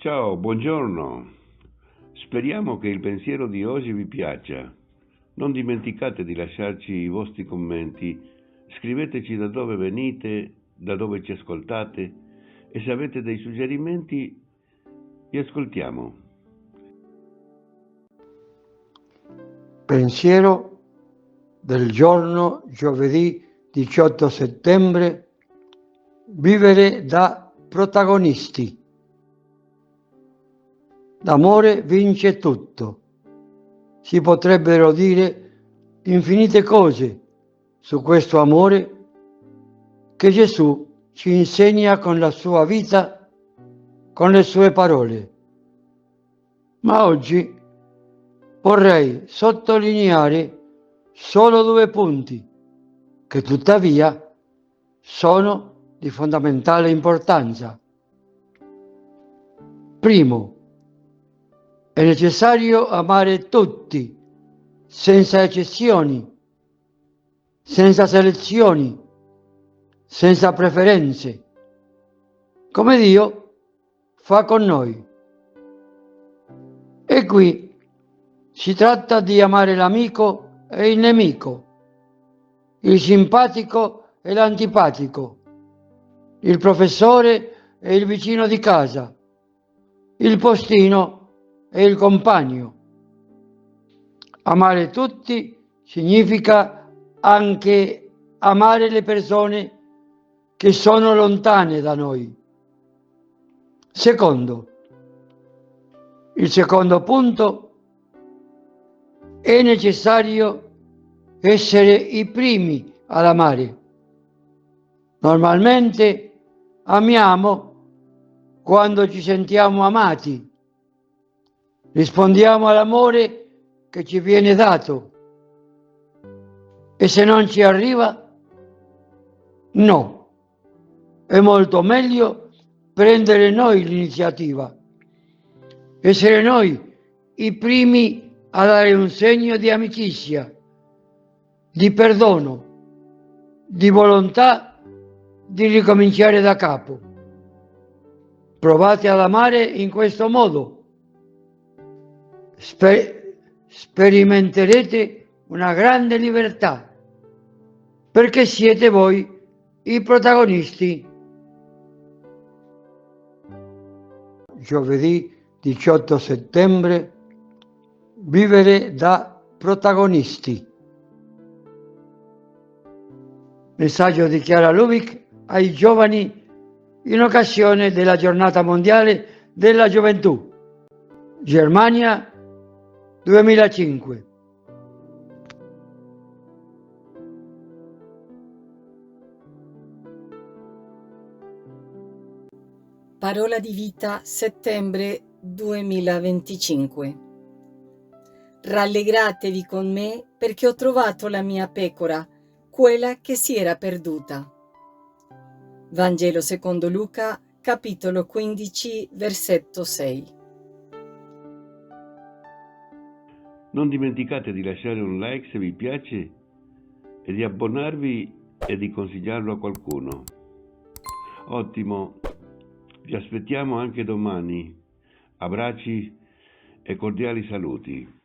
Ciao, buongiorno. Speriamo che il pensiero di oggi vi piaccia. Non dimenticate di lasciarci i vostri commenti. Scriveteci da dove venite, da dove ci ascoltate e se avete dei suggerimenti vi ascoltiamo. Pensiero del giorno giovedì 18 settembre. Vivere da protagonisti. L'amore vince tutto. Si potrebbero dire infinite cose su questo amore che Gesù ci insegna con la sua vita, con le sue parole. Ma oggi vorrei sottolineare solo due punti che tuttavia sono di fondamentale importanza. Primo, è necessario amare tutti, senza eccezioni, senza selezioni, senza preferenze, come Dio fa con noi. E qui si tratta di amare l'amico e il nemico, il simpatico e l'antipatico, il professore e il vicino di casa, il postino e il compagno. Amare tutti significa anche amare le persone che sono lontane da noi. Secondo, il secondo punto, è necessario essere i primi ad amare. Normalmente amiamo quando ci sentiamo amati. Rispondiamo all'amore che ci viene dato e se non ci arriva, no. È molto meglio prendere noi l'iniziativa, essere noi i primi a dare un segno di amicizia, di perdono, di volontà di ricominciare da capo. Provate ad amare in questo modo. Sperimenterete una grande libertà, perché siete voi i protagonisti. Giovedì 18 settembre, vivere da protagonisti. Messaggio di Chiara Lubick ai giovani in occasione della Giornata Mondiale della Gioventù. Germania 2005. Parola di vita, settembre 2025. Rallegratevi con me perché ho trovato la mia pecora, quella che si era perduta. Vangelo secondo Luca, capitolo 15, versetto 6. Non dimenticate di lasciare un like se vi piace e di abbonarvi e di consigliarlo a qualcuno. Ottimo, vi aspettiamo anche domani. Abbracci e cordiali saluti.